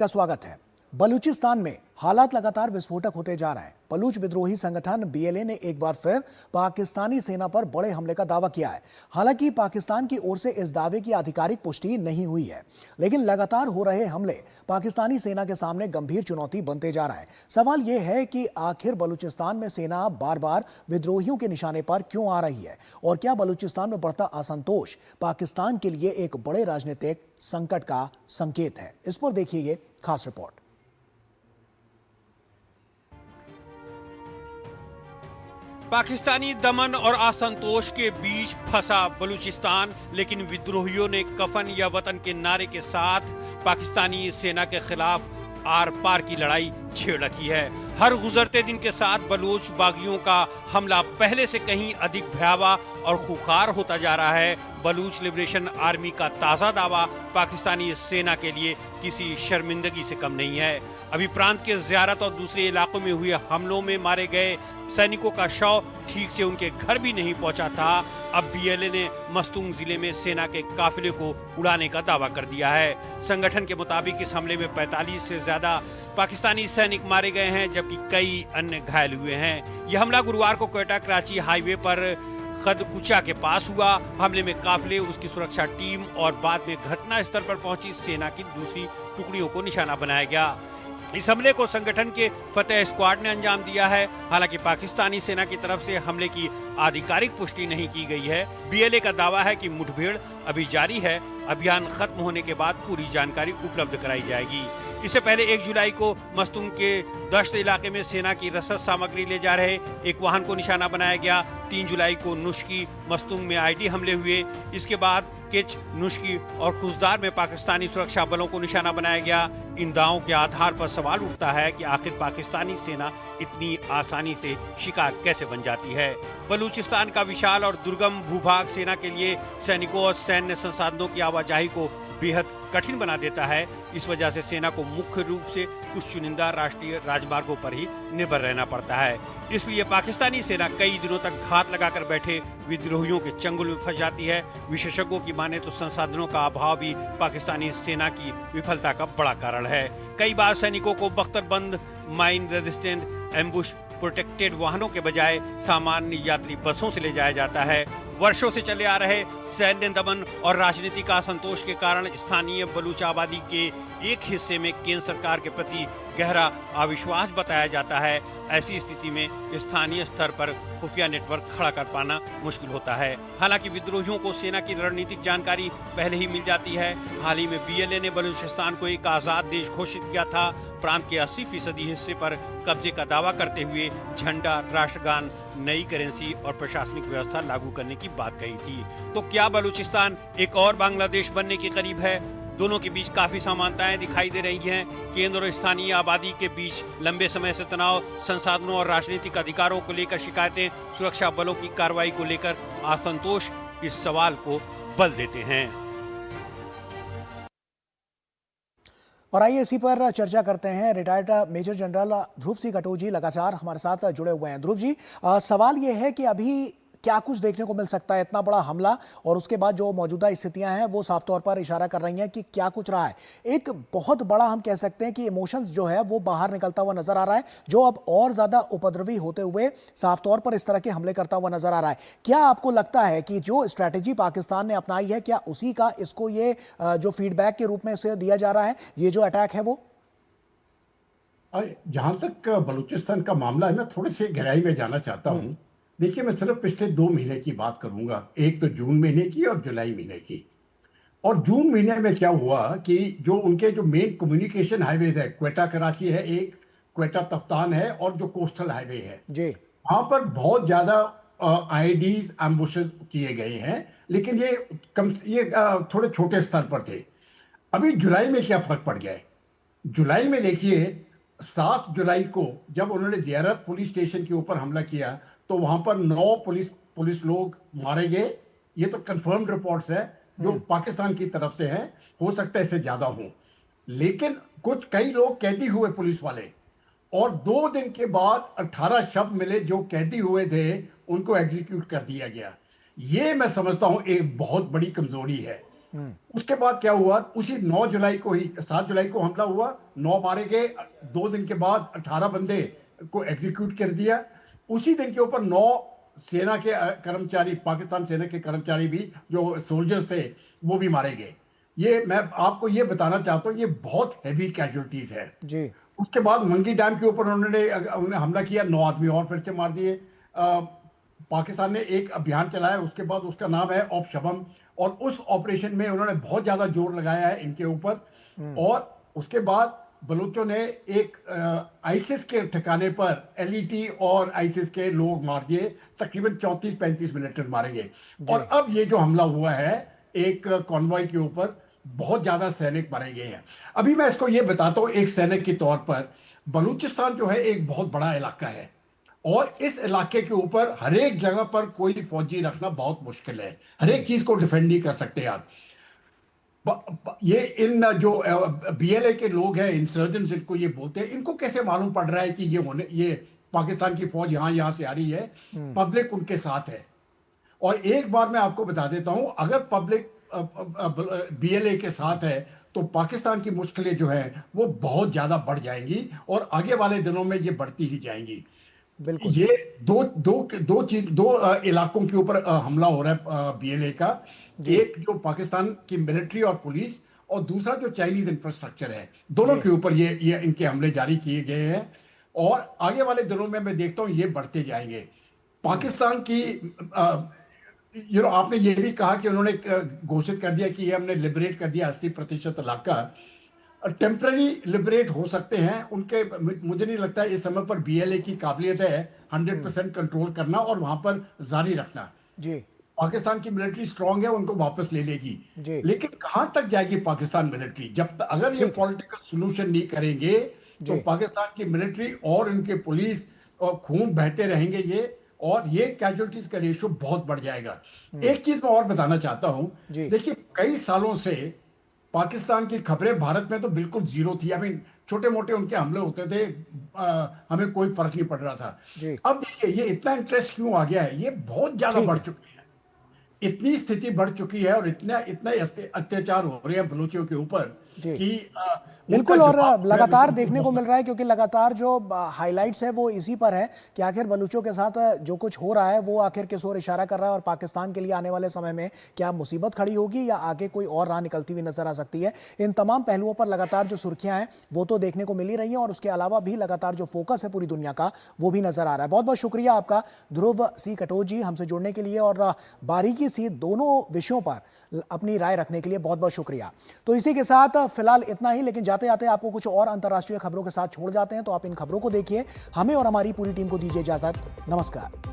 का स्वागत है। बलूचिस्तान में हालात लगातार विस्फोटक होते जा रहे हैं। बलूच विद्रोही संगठन बीएलए ने एक बार फिर पाकिस्तानी सेना पर बड़े हमले का दावा किया है। हालांकि पाकिस्तान की ओर से इस दावे की आधिकारिक पुष्टि नहीं हुई है, लेकिन लगातार हो रहे हमले पाकिस्तानी सेना के सामने गंभीर चुनौती बनते जा रहा है। सवाल यह है कि आखिर बलूचिस्तान में सेना बार बार विद्रोहियों के निशाने पर क्यों आ रही है, और क्या बलूचिस्तान में बढ़ता असंतोष पाकिस्तान के लिए एक बड़े राजनीतिक संकट का संकेत है। इस पर देखिए ये खास रिपोर्ट। पाकिस्तानी दमन और असंतोष के बीच फंसा बलूचिस्तान, लेकिन विद्रोहियों ने कफन या वतन के नारे के साथ पाकिस्तानी सेना के खिलाफ आर पार की लड़ाई छेड़ रखी है। हर गुजरते दिन के साथ बलूच बागियों का हमला पहले से कहीं अधिक भयावह और खूंखार होता जा रहा है। बलूच लिबरेशन आर्मी का ताज़ा दावा पाकिस्तानी सेना के लिए किसी शर्मिंदगी से कम नहीं है। अभी प्रांत के ज़ियारत और दूसरे इलाकों में हुए हमलों में मारे गए सैनिकों का शव ठीक से उनके घर भी नहीं पहुंचा था। अब बीएलए ने मस्तूंग जिले में सेना के काफिले को उड़ाने का दावा कर दिया है। संगठन के मुताबिक इस हमले में 45 से ज्यादा पाकिस्तानी सैनिक मारे गए हैं, जबकि कई अन्य घायल हुए हैं। यह हमला गुरुवार को क्वेटा कराची हाईवे पर खदकुचा के पास हुआ। हमले में काफिले, उसकी सुरक्षा टीम और बाद में घटना स्थल पर पहुंची सेना की दूसरी टुकड़ियों को निशाना बनाया गया। इस हमले को संगठन के फतेह स्क्वाड ने अंजाम दिया है। हालांकि पाकिस्तानी सेना की तरफ से हमले की आधिकारिक पुष्टि नहीं की गई है। बीएलए का दावा है कि मुठभेड़ अभी जारी है। अभियान खत्म होने के बाद पूरी जानकारी उपलब्ध कराई जाएगी। इससे पहले 1 जुलाई को मस्तूंग के दश्त इलाके में सेना की रसद सामग्री ले जा रहे एक वाहन को निशाना बनाया गया। 3 जुलाई को नुश्की मस्तूंग में आईडी हमले हुए। इसके बाद किच, नुश्की और खुजदार में पाकिस्तानी सुरक्षा बलों को निशाना बनाया गया। इन दावों के आधार पर सवाल उठता है कि आखिर पाकिस्तानी सेना इतनी आसानी से शिकार कैसे बन जाती है। बलूचिस्तान का विशाल और दुर्गम भूभाग सेना के लिए सैनिकों और सैन्य संसाधनों की आवाजाही को बेहद कठिन बना देता है। इस वजह से सेना को मुख्य रूप से कुछ चुनिंदा राष्ट्रीय राजमार्गों पर ही निर्भर रहना पड़ता है। इसलिए पाकिस्तानी सेना कई दिनों तक घात लगाकर बैठे विद्रोहियों के चंगुल में फंस जाती है। विशेषज्ञों की माने तो संसाधनों का अभाव भी पाकिस्तानी सेना की विफलता का बड़ा कारण है। कई बार सैनिकों को बख्तरबंद, माइन रेजिस्टेंट, एम्बुश प्रोटेक्टेड वाहनों के बजाय सामान्य यात्री बसों से ले जाया जाता है। वर्षों से चले आ रहे सैन्य दमन और राजनीतिक असंतोष के कारण स्थानीय बलूच आबादी के एक हिस्से में केंद्र सरकार के प्रति गहरा अविश्वास बताया जाता है। ऐसी स्थिति में स्थानीय स्तर पर खुफिया नेटवर्क खड़ा कर पाना मुश्किल होता है। हालांकि विद्रोहियों को सेना की रणनीतिक जानकारी पहले ही मिल जाती है। हाल ही में बीएलए ने बलूचिस्तान को एक आजाद देश घोषित किया था। प्रांत के 80% हिस्से पर कब्जे का दावा करते हुए झंडा, राष्ट्रगान, नई करेंसी और प्रशासनिक व्यवस्था लागू करने की बात कही थी। तो क्या बलूचिस्तान एक और बांग्लादेश बनने के करीब है? दोनों के बीच काफी समानताएं दिखाई दे रही हैं। केंद्र और स्थानीय आबादी के बीच लंबे समय से तनाव, संसाधनों और राजनीतिक अधिकारों को लेकर शिकायतें, सुरक्षा बलों की कार्रवाई को लेकर असंतोष इस सवाल को बल देते हैं। और आइए इसी पर चर्चा करते हैं। रिटायर्ड मेजर जनरल ध्रुव सिंह कटोच लगातार हमारे साथ जुड़े हुए हैं। ध्रुव जी, सवाल यह है कि अभी क्या कुछ देखने को मिल सकता है? इतना बड़ा हमला और उसके बाद जो मौजूदा स्थितियां हैं वो साफ तौर पर इशारा कर रही हैं कि क्या कुछ रहा है। एक बहुत बड़ा, हम कह सकते हैं कि इमोशंस जो है वो बाहर निकलता हुआ नजर आ रहा है, जो अब और ज्यादा उपद्रवी होते हुए साफ तौर पर इस तरह के हमले करता हुआ नजर आ रहा है। क्या आपको लगता है कि जो स्ट्रैटेजी पाकिस्तान ने अपनाई है, क्या उसी का इसको ये जो फीडबैक के रूप में इसे दिया जा रहा है, ये जो अटैक है वो? जहां तक बलूचिस्तान का मामला है, मैं थोड़ी सी गहराई में जाना चाहता हूं। देखिए, मैं सिर्फ पिछले 2 महीने की बात करूंगा, एक तो जून महीने की और जुलाई महीने की। और जून महीने में क्या हुआ कि जो उनके जो मेन कम्युनिकेशन हाईवेज है, क्वेटा कराची है एक, क्वेटा तफ्तान है, और जो कोस्टल हाईवे है जी, वहां पर बहुत ज्यादा आईडीज एम्बुशेस किए गए हैं। लेकिन ये थोड़े छोटे स्तर पर थे। अभी जुलाई में क्या फर्क पड़ गया है? जुलाई में देखिए, 7 जुलाई को जब उन्होंने ज़ियारत पुलिस स्टेशन के ऊपर हमला किया तो वहां पर 9 पुलिस लोग मारे गए। ये तो कंफर्म्ड रिपोर्ट्स है जो पाकिस्तान की तरफ से हैं। हो सकता है इससे ज्यादा हो, लेकिन कई लोग कैदी हुए पुलिस वाले, और 2 दिन के बाद 18 शव मिले जो कैदी हुए थे, उनको एग्जीक्यूट कर दिया गया। ये मैं समझता हूं एक बहुत बड़ी कमजोरी है। उसके बाद क्या हुआ, उसी 9 जुलाई को ही, 7 जुलाई को हमला हुआ, 9 मारे गए, 2 दिन के बाद 18 बंदे को एग्जीक्यूट कर दिया। उसी दिन के ऊपर 9 सेना के कर्मचारी, पाकिस्तान सेना के कर्मचारी भी, जो सोल्जर्स थे, वो भी मारे गए। ये मैं आपको ये बताना चाहता हूँ, ये बहुत हैवी कैजुअलिटीज है जी। उसके बाद मंगी डैम के ऊपर उन्होंने हमला किया, 9 आदमी और फिर से मार दिए। पाकिस्तान ने एक अभियान चलाया, उसके बाद उसका नाम है ऑप शबम, और उस ऑपरेशन में उन्होंने बहुत ज्यादा जोर लगाया है इनके ऊपर। और उसके बाद बलूचों ने एक आईसिस के ठिकाने पर एलईटी और आईसिस के लोग मार दिए, तकरीबन 34-35 मिलिटेंट मारे गए। और अब ये जो हमला हुआ है एक कॉन्वॉय के ऊपर, बहुत ज्यादा सैनिक मारे गए हैं। अभी मैं इसको ये बताता हूँ एक सैनिक के तौर पर, बलूचिस्तान जो है एक बहुत बड़ा इलाका है, और इस इलाके के ऊपर हर एक जगह पर कोई फौजी रखना बहुत मुश्किल है। हर एक चीज को डिफेंड नहीं कर सकते आप। ये इन जो बीएलए के लोग हैं, इंसर्जेंट्स इनको ये बोलते हैं, इनको कैसे मालूम पड़ रहा है कि ये पाकिस्तान की फौज यहाँ से आ रही है? पब्लिक उनके साथ है। और एक बार मैं आपको बता देता हूं, अगर पब्लिक बीएलए के साथ है तो पाकिस्तान की मुश्किलें जो है वो बहुत ज्यादा बढ़ जाएंगी, और आगे वाले दिनों में ये बढ़ती ही जाएंगी। बिल्कुल। ये दो इलाकों के ऊपर हमला हो रहा है बीएलए का। एक जो पाकिस्तान की मिलिट्री और पुलिस, और दूसरा जो चाइनीज इंफ्रास्ट्रक्चर है, दोनों के ऊपर ये इनके हमले जारी किए गए हैं, और आगे वाले दिनों में मैं देखता हूं ये बढ़ते जाएंगे। पाकिस्तान की आपने ये भी कहा कि उन्होंने घोषित कर दिया कि ये हमने लिबरेट कर दिया 80% इलाका। टेम्पररी लिबरेट हो सकते हैं उनके, मुझे नहीं लगता इस समय पर बीएलए की काबिलियत है 100% कंट्रोल करना और वहां पर जारी रखना। जी। पाकिस्तान की मिलिट्री स्ट्रांग है, उनको वापस ले लेगी, जी। लेकिन कहां तक जाएगी पाकिस्तान मिलिट्री? अगर ये पॉलिटिकल सोल्यूशन नहीं करेंगे तो पाकिस्तान की मिलिट्री और उनके पुलिस और खून बहते रहेंगे ये, और ये कैजुअलिटीज का रेशियो बहुत बढ़ जाएगा। एक चीज मैं और बताना चाहता हूं, देखिए कई सालों से पाकिस्तान की खबरें भारत में तो बिल्कुल जीरो थी। आई मीन छोटे मोटे उनके हमले होते थे, हमें कोई फर्क नहीं पड़ रहा था। अब देखिए ये इतना इंटरेस्ट क्यों आ गया है, ये बहुत ज्यादा बढ़ चुकी है, इतनी स्थिति बढ़ चुकी है, और इतना अत्याचार हो रहे हैं बलूचियों के ऊपर कि बिल्कुल। और लगातार देखने को मिल रहा है, क्योंकि लगातार जो हाइलाइट्स है वो इसी पर है कि आखिर बलूचों के साथ जो कुछ हो रहा है वो आखिर किस ओर इशारा कर रहा है, और पाकिस्तान के लिए आने वाले समय में क्या मुसीबत खड़ी होगी या आगे कोई और राह निकलती हुई नजर आ सकती है। इन तमाम पहलुओं पर लगातार जो सुर्खियां हैं वो तो देखने को मिल ही रही हैं, और उसके अलावा भी लगातार जो फोकस है पूरी दुनिया का वो भी नजर आ रहा है। बहुत बहुत शुक्रिया आपका ध्रुव सी कटोच जी, हमसे जुड़ने के लिए और बारीकी से दोनों विषयों पर अपनी राय रखने के लिए बहुत बहुत शुक्रिया। तो इसी के साथ फिलहाल इतना ही, लेकिन जाते जाते आपको कुछ और अंतर्राष्ट्रीय खबरों के साथ छोड़ जाते हैं, तो आप इन खबरों को देखिए। हमें और हमारी पूरी टीम को दीजिए इजाजत। नमस्कार।